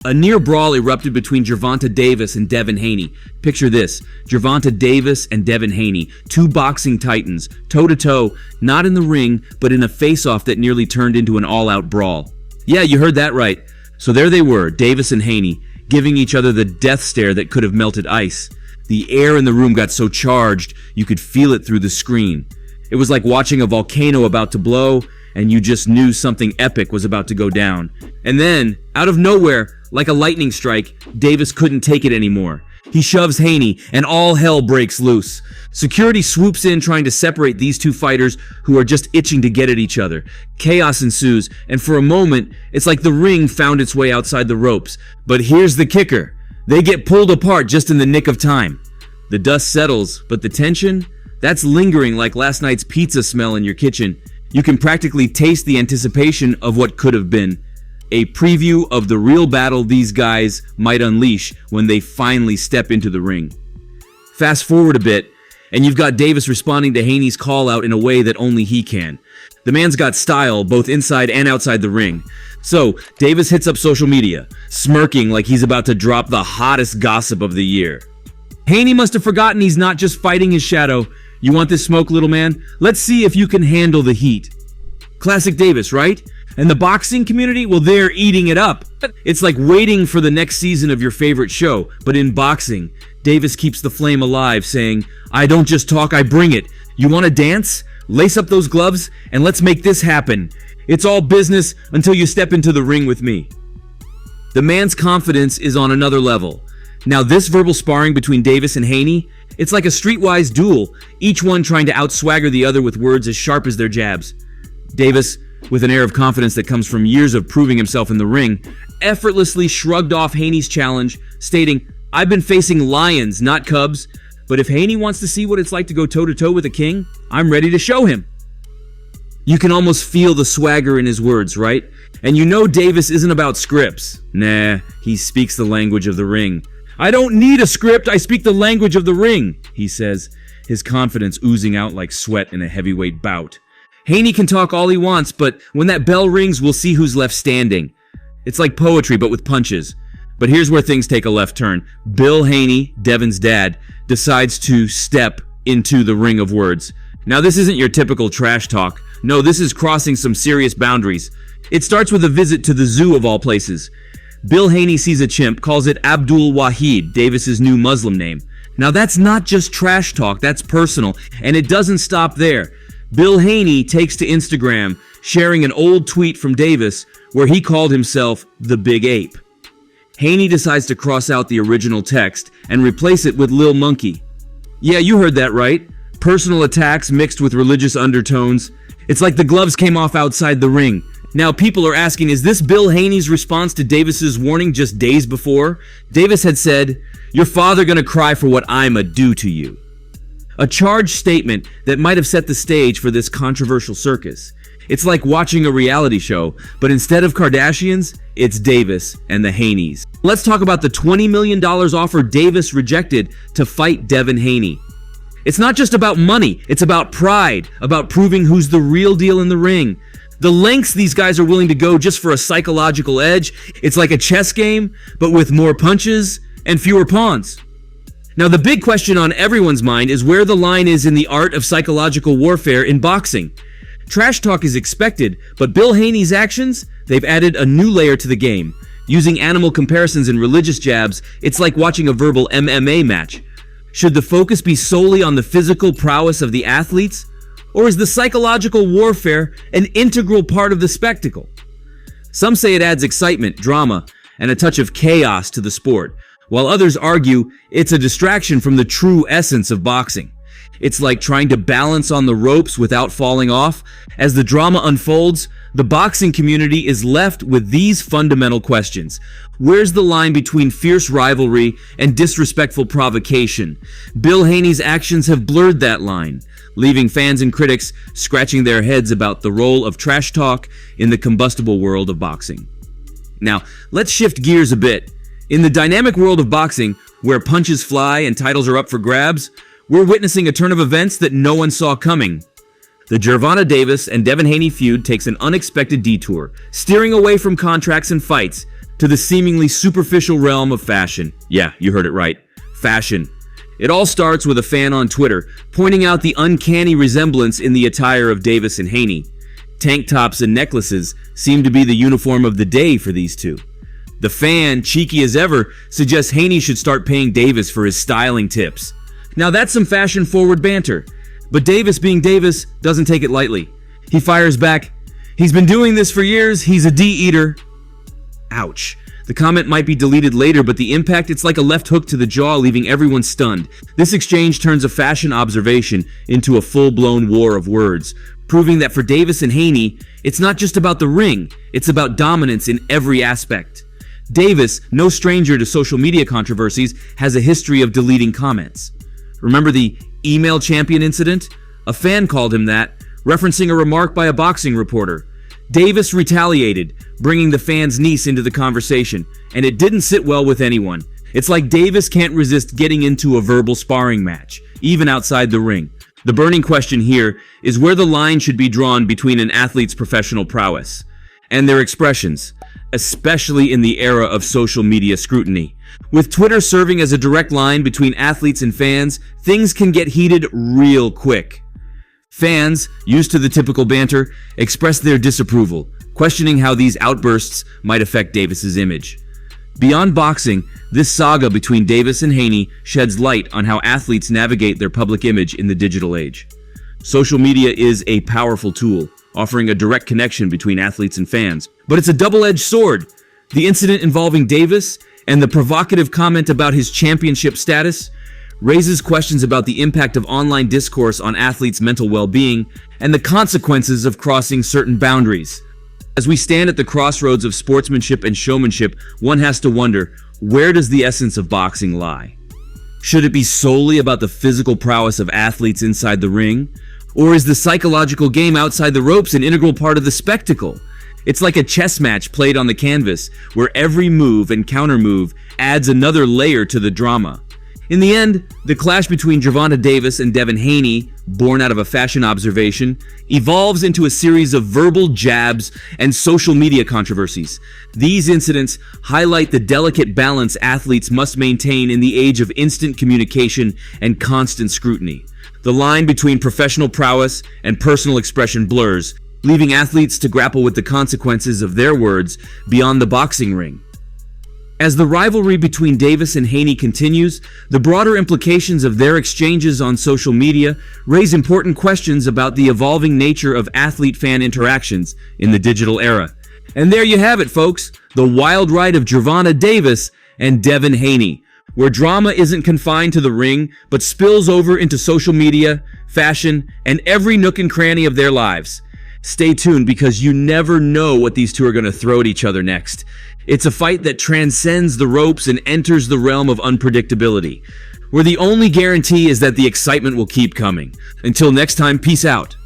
A near-brawl erupted between Gervonta Davis and Devin Haney. Picture this, Gervonta Davis and Devin Haney, two boxing titans, toe-to-toe, not in the ring, but in a face-off that nearly turned into an all-out brawl. Yeah, you heard that right. So there they were, Davis and Haney, giving each other the death stare that could have melted ice. The air in the room got so charged, you could feel it through the screen. It was like watching a volcano about to blow, and you just knew something epic was about to go down. And then, out of nowhere, like a lightning strike, Davis couldn't take it anymore. He shoves Haney, and all hell breaks loose. Security swoops in trying to separate these two fighters who are just itching to get at each other. Chaos ensues, and for a moment, it's like the ring found its way outside the ropes. But here's the kicker. They get pulled apart just in the nick of time. The dust settles, but the tension? That's lingering like last night's pizza smell in your kitchen. You can practically taste the anticipation of what could have been. A preview of the real battle these guys might unleash when they finally step into the ring. Fast forward a bit, and you've got Davis responding to Haney's call-out in a way that only he can. The man's got style, both inside and outside the ring. So, Davis hits up social media, smirking like he's about to drop the hottest gossip of the year. Haney must have forgotten he's not just fighting his shadow. You want this smoke, little man? Let's see if you can handle the heat. Classic Davis, right? And the boxing community, well, they're eating it up. It's like waiting for the next season of your favorite show. But in boxing, Davis keeps the flame alive, saying, I don't just talk, I bring it. You want to dance? Lace up those gloves, and let's make this happen. It's all business until you step into the ring with me. The man's confidence is on another level. Now, this verbal sparring between Davis and Haney, it's like a streetwise duel, each one trying to outswagger the other with words as sharp as their jabs. Davis, with an air of confidence that comes from years of proving himself in the ring, effortlessly shrugged off Haney's challenge, stating, I've been facing lions, not cubs, but if Haney wants to see what it's like to go toe-to-toe with a king, I'm ready to show him. You can almost feel the swagger in his words, right? And you know Davis isn't about scripts. Nah, he speaks the language of the ring. I don't need a script, I speak the language of the ring, he says, his confidence oozing out like sweat in a heavyweight bout. Haney can talk all he wants, but when that bell rings, we'll see who's left standing. It's like poetry, but with punches. But here's where things take a left turn. Bill Haney, Devin's dad, decides to step into the ring of words. Now, this isn't your typical trash talk. No, this is crossing some serious boundaries. It starts with a visit to the zoo of all places. Bill Haney sees a chimp, calls it Abdul Wahid, Davis's new Muslim name. Now, that's not just trash talk, that's personal, and it doesn't stop there. Bill Haney takes to Instagram, sharing an old tweet from Davis where he called himself the Big Ape. Haney decides to cross out the original text and replace it with Lil Monkey. Yeah, you heard that right. Personal attacks mixed with religious undertones. It's like the gloves came off outside the ring. Now people are asking, is this Bill Haney's response to Davis's warning just days before? Davis had said, your father gonna cry for what I'ma do to you. A charged statement that might have set the stage for this controversial circus. It's like watching a reality show, but instead of Kardashians, it's Davis and the Haneys. Let's talk about the $20 million offer Davis rejected to fight Devin Haney. It's not just about money, it's about pride, about proving who's the real deal in the ring. The lengths these guys are willing to go just for a psychological edge, it's like a chess game, but with more punches and fewer pawns. Now, the big question on everyone's mind is where the line is in the art of psychological warfare in boxing. Trash talk is expected, but Bill Haney's actions, they've added a new layer to the game. Using animal comparisons and religious jabs, it's like watching a verbal MMA match. Should the focus be solely on the physical prowess of the athletes? Or is the psychological warfare an integral part of the spectacle? Some say it adds excitement, drama, and a touch of chaos to the sport, while others argue it's a distraction from the true essence of boxing. It's like trying to balance on the ropes without falling off. As the drama unfolds, the boxing community is left with these fundamental questions. Where's the line between fierce rivalry and disrespectful provocation? Bill Haney's actions have blurred that line, leaving fans and critics scratching their heads about the role of trash talk in the combustible world of boxing. Now, let's shift gears a bit. In the dynamic world of boxing, where punches fly and titles are up for grabs, we're witnessing a turn of events that no one saw coming. The Gervonta Davis and Devin Haney feud takes an unexpected detour, steering away from contracts and fights. to the seemingly superficial realm of fashion. Yeah, you heard it right. Fashion. It all starts with a fan on Twitter pointing out the uncanny resemblance in the attire of Davis and Haney. Tank tops and necklaces seem to be the uniform of the day for these two. The fan, cheeky as ever, suggests Haney should start paying Davis for his styling tips. Now that's some fashion-forward banter, but Davis, being Davis, doesn't take it lightly. He fires back, "He's been doing this for years, he's a D-eater." Ouch. The comment might be deleted later, but the impact, it's like a left hook to the jaw, leaving everyone stunned. This exchange turns a fashion observation into a full-blown war of words, proving that for Davis and Haney, it's not just about the ring, it's about dominance in every aspect. Davis, no stranger to social media controversies, has a history of deleting comments. Remember the email champion incident? A fan called him that, referencing a remark by a boxing reporter. Davis retaliated, bringing the fan's niece into the conversation, and it didn't sit well with anyone. It's like Davis can't resist getting into a verbal sparring match, even outside the ring. The burning question here is where the line should be drawn between an athlete's professional prowess and their expressions, especially in the era of social media scrutiny. With Twitter serving as a direct line between athletes and fans, things can get heated real quick. Fans, used to the typical banter, expressed their disapproval, questioning how these outbursts might affect Davis's image. Beyond boxing, this saga between Davis and Haney sheds light on how athletes navigate their public image in the digital age. Social media is a powerful tool, offering a direct connection between athletes and fans, but it's a double-edged sword. The incident involving Davis and the provocative comment about his championship status raises questions about the impact of online discourse on athletes' mental well-being and the consequences of crossing certain boundaries. As we stand at the crossroads of sportsmanship and showmanship, one has to wonder, where does the essence of boxing lie? Should it be solely about the physical prowess of athletes inside the ring? Or is the psychological game outside the ropes an integral part of the spectacle? It's like a chess match played on the canvas, where every move and counter-move adds another layer to the drama. In the end, the clash between Gervonta Davis and Devin Haney, born out of a fashion observation, evolves into a series of verbal jabs and social media controversies. These incidents highlight the delicate balance athletes must maintain in the age of instant communication and constant scrutiny. The line between professional prowess and personal expression blurs, leaving athletes to grapple with the consequences of their words beyond the boxing ring. As the rivalry between Davis and Haney continues, the broader implications of their exchanges on social media raise important questions about the evolving nature of athlete-fan interactions in the digital era. And there you have it, folks, the wild ride of Gervonta Davis and Devin Haney, where drama isn't confined to the ring, but spills over into social media, fashion, and every nook and cranny of their lives. Stay tuned, because you never know what these two are going to throw at each other next. It's a fight that transcends the ropes and enters the realm of unpredictability, where the only guarantee is that the excitement will keep coming. Until next time, peace out.